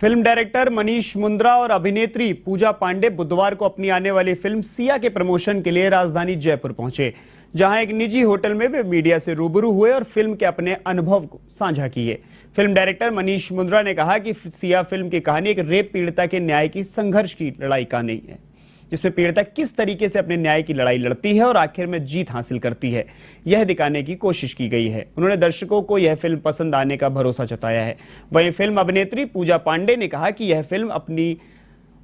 Film director Manish Mundra और अभिनेत्री पूजा पांडे बुधवार को अपनी आने वाली फिल्म सिया के प्रमोशन के लिए राजधानी जयपुर पहुंचे, जहां एक निजी होटल में वे मीडिया से रूबरू हुए और फिल्म के अपने अनुभव को साझा किए। फिल्म डायरेक्टर मनीष मुंद्रा ने कहा कि सिया फिल्म की कहानी एक रेप पीड़िता के न्याय की संघर्ष की लड़ाई का नहीं है, जिसमें पीड़िता किस तरीके से अपने न्याय की लड़ाई लड़ती है और आखिर में जीत हासिल करती है, यह दिखाने की कोशिश की गई है। उन्होंने दर्शकों को यह फिल्म पसंद आने का भरोसा जताया है। वहीं फिल्म अभिनेत्री पूजा पांडे ने कहा कि यह फिल्म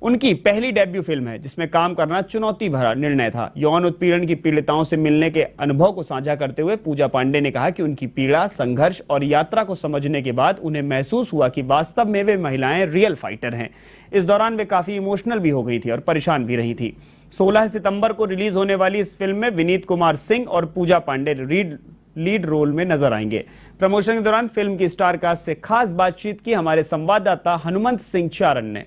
उनकी पहली डेब्यू फिल्म है, जिसमें काम करना चुनौती भरा निर्णय था। यौन उत्पीड़न की पीड़िताओं से मिलने के अनुभव को साझा करते हुए पूजा पांडे ने कहा कि उनकी पीड़ा, संघर्ष और यात्रा को समझने के बाद उन्हें महसूस हुआ कि वास्तव में वे महिलाएं रियल फाइटर हैं। इस दौरान वे काफी इमोशनल भी हो गई थी और परेशान भी रही थी। 16 सितंबर को रिलीज होने वाली इस फिल्म में विनीत कुमार सिंह और पूजा पांडे लीड रोल में नजर आएंगे। प्रमोशन के दौरान फिल्म की स्टार कास्ट से खास बातचीत की हमारे संवाददाता हनुमंत सिंह चारण ने।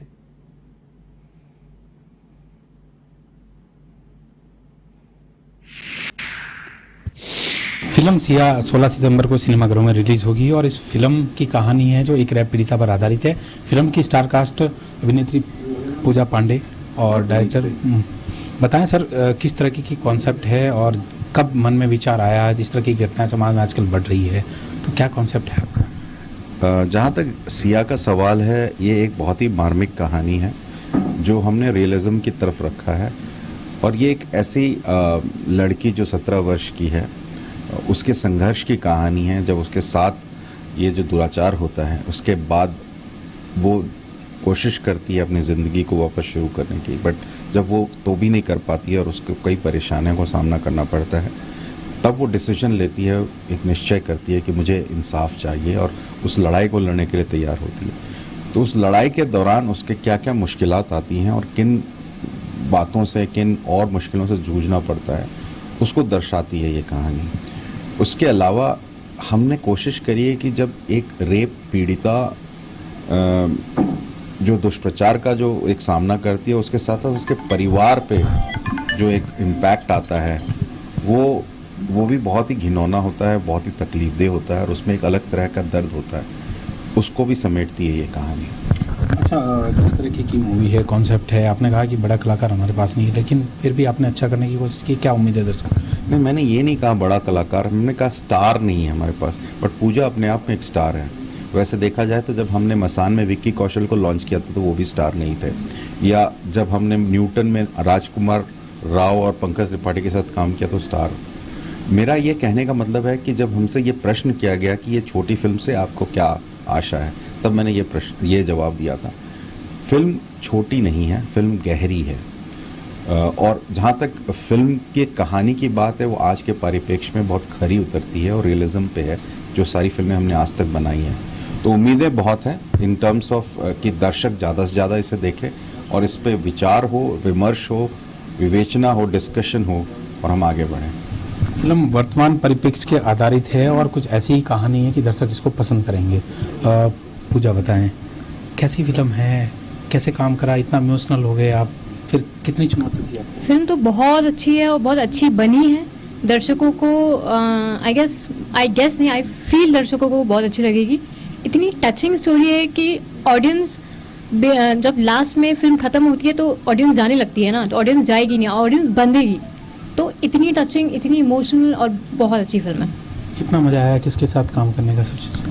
फिल्म सिया 16 सितंबर को सिनेमाघरों में रिलीज होगी और इस फिल्म की कहानी है जो एक रेप पीड़िता पर आधारित है। फिल्म की स्टार कास्ट अभिनेत्री पूजा पांडे और डायरेक्टर बताएं सर, किस तरह की कॉन्सेप्ट है और कब मन में विचार आया है? जिस तरह की घटनाएं समाज में आजकल बढ़ रही है, तो क्या कॉन्सेप्ट है आपका? जहाँ तक सिया का सवाल है, ये एक बहुत ही मार्मिक कहानी है जो हमने रियलिज्म की तरफ रखा है। और ये एक ऐसी लड़की जो 17 वर्ष की है, उसके संघर्ष की कहानी है। जब उसके साथ ये जो दुराचार होता है, उसके बाद वो कोशिश करती है अपनी ज़िंदगी को वापस शुरू करने की, बट जब वो तो भी नहीं कर पाती है और उसको कई परेशानियों को सामना करना पड़ता है, तब वो डिसीजन लेती है, एक निश्चय करती है कि मुझे इंसाफ चाहिए और उस लड़ाई को लड़ने के लिए तैयार होती है। तो उस लड़ाई के दौरान उसके क्या क्या मुश्किलात आती हैं और किन बातों से, किन और मुश्किलों से जूझना पड़ता है, उसको दर्शाती है ये कहानी। उसके अलावा हमने कोशिश करी है कि जब एक रेप पीड़िता जो दुष्प्रचार का जो एक सामना करती है, उसके साथ साथ उसके परिवार पे जो एक इम्पैक्ट आता है, वो भी बहुत ही घिनौना होता है, बहुत ही तकलीफदेह होता है और उसमें एक अलग तरह का दर्द होता है, उसको भी समेटती है ये कहानी। अच्छा, किस तरीके की मूवी है, कॉन्सेप्ट है? आपने कहा कि बड़ा कलाकार हमारे पास नहीं है, लेकिन फिर भी आपने अच्छा करने की कोशिश की, क्या उम्मीद है दर्शकों? नहीं, मैंने ये नहीं कहा बड़ा कलाकार, हमने कहा स्टार नहीं है हमारे पास, बट पूजा अपने आप में एक स्टार है। वैसे देखा जाए तो जब हमने मसान में विक्की कौशल को लॉन्च किया था तो वो भी स्टार नहीं थे, या जब हमने न्यूटन में राजकुमार राव और पंकज त्रिपाठी के साथ काम किया तो स्टार। मेरा ये कहने का मतलब है कि जब हमसे ये प्रश्न किया गया कि ये छोटी फिल्म से आपको क्या आशा है, तब मैंने ये जवाब दिया था। फिल्म छोटी नहीं है, फिल्म गहरी है। और जहाँ तक फिल्म की कहानी की बात है, वो आज के परिप्रेक्ष्य में बहुत खरी उतरती है और रियलिज्म पे है, जो सारी फिल्में हमने आज तक बनाई हैं। तो उम्मीदें बहुत हैं इन टर्म्स ऑफ कि दर्शक ज़्यादा से ज़्यादा इसे देखें और इस पे विचार हो, विमर्श हो, विवेचना हो, डिस्कशन हो और हम आगे बढ़ें। फिल्म वर्तमान परिप्रेक्ष्य के आधारित है और कुछ ऐसी ही कहानी है कि दर्शक इसको पसंद करेंगे। पूजा बताएं, कैसी फिल्म है, कैसे काम करा, इतना इमोशनल हो गए आप, फिर कितनी चुनौती थी आपको? फिल्म तो बहुत अच्छी है और बहुत अच्छी बनी है। दर्शकों को आई गेस नहीं, आई फील दर्शकों को बहुत अच्छी लगेगी। इतनी टचिंग स्टोरी है कि ऑडियंस जब लास्ट में फिल्म खत्म होती है तो ऑडियंस जाने लगती है ना, तो ऑडियंस जाएगी नहीं, ऑडियंस बंधेगी। तो इतनी टचिंग, इतनी इमोशनल और बहुत अच्छी फिल्म है। कितना मजा आया किसके साथ काम करने का? सबसे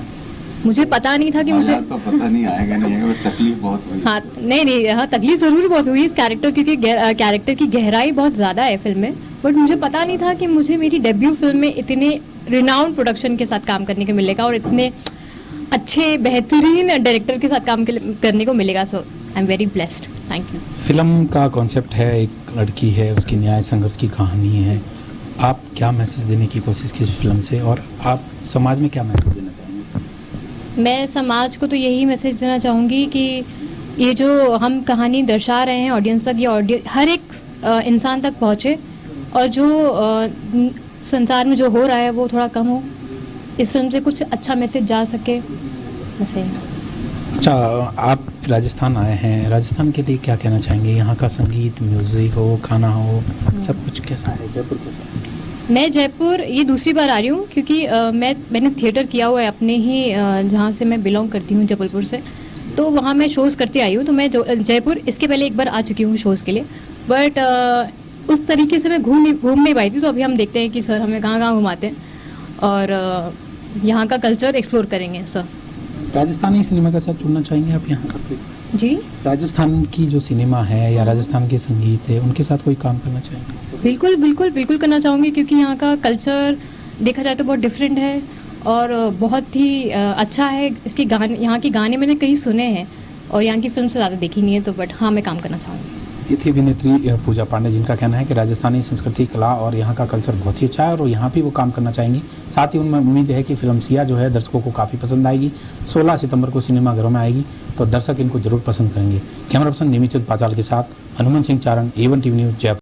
मुझे पता नहीं था कि मुझे तो पता नहीं आएगा नहीं आएगा, तकलीफ बहुत हुई। हाँ, नहीं, तकलीफ जरूर बहुत हुई इस कैरेक्टर, क्योंकि कैरेक्टर की गहराई बहुत ज़्यादा है फिल्म में। बट मुझे पता नहीं था कि मुझे मेरी डेब्यू फिल्म में इतने रिनाउंड प्रोडक्शन के साथ काम करने को मिलेगा और इतने अच्छे बेहतरीन डायरेक्टर के साथ काम करने को मिलेगा। So I am very blessed, thank you. फिल्म का कॉन्सेप्ट है, एक लड़की है, उसकी न्याय संघर्ष की कहानी है। आप क्या मैसेज देने की कोशिश की इस फिल्म से और आप समाज में क्या मैसेज देना चाहेंगे? मैं समाज को तो यही मैसेज देना चाहूँगी कि ये जो हम कहानी दर्शा रहे हैं ऑडियंस तक, ये हर एक इंसान तक पहुँचे और जो संसार में जो हो रहा है वो थोड़ा कम हो, इस फिल्म से कुछ अच्छा मैसेज जा सके वैसे। अच्छा, आप राजस्थान आए हैं, राजस्थान के लिए क्या कहना चाहेंगे? यहाँ का संगीत, म्यूज़िक हो, खाना हो, सब कुछ कैसा है? जयपुर कैसा है? मैं जयपुर ये दूसरी बार आ रही हूँ, क्योंकि मैंने थिएटर किया हुआ है अपने ही जहाँ से मैं बिलोंग करती हूँ, जबलपुर से। तो वहाँ मैं शोज़ करती आई हूँ। तो मैं जयपुर इसके पहले एक बार आ चुकी हूँ शोज़ के लिए, बट उस तरीके से मैं घूम नहीं पाई थी। तो अभी हम देखते हैं कि सर हमें कहाँ कहाँ घुमाते हैं और यहाँ का कल्चर एक्सप्लोर करेंगे सर। राजस्थानी सिनेमा के साथ जुड़ना चाहेंगे आप यहाँ पर? जी राजस्थान की जो सिनेमा है या राजस्थान के संगीत है उनके साथ कोई काम करना चाहेंगे? बिल्कुल बिल्कुल बिल्कुल करना चाहूँगी, क्योंकि यहाँ का कल्चर देखा जाए तो बहुत डिफरेंट है और बहुत ही अच्छा है। इसके गाने, यहाँ के गाने मैंने कई सुने हैं और यहाँ की फिल्म से ज़्यादा देखी नहीं है, तो बट हाँ मैं काम करना चाहूँगी। ये थी अभिनेत्री पूजा पांडे, जिनका कहना है कि राजस्थानी संस्कृति, कला और यहाँ का कल्चर बहुत ही अच्छा है और यहाँ भी वो काम करना चाहेंगी। साथ ही उनमें उम्मीद है कि फिल्म सिया जो है दर्शकों को काफ़ी पसंद आएगी। 16 सितंबर को सिनेमाघरों में आएगी तो दर्शक इनको जरूर पसंद करेंगे। कैमरा पर्सन निमित पाचाल के साथ हनुमान सिंह चारण, A1 टीवी न्यूज़, जयपुर।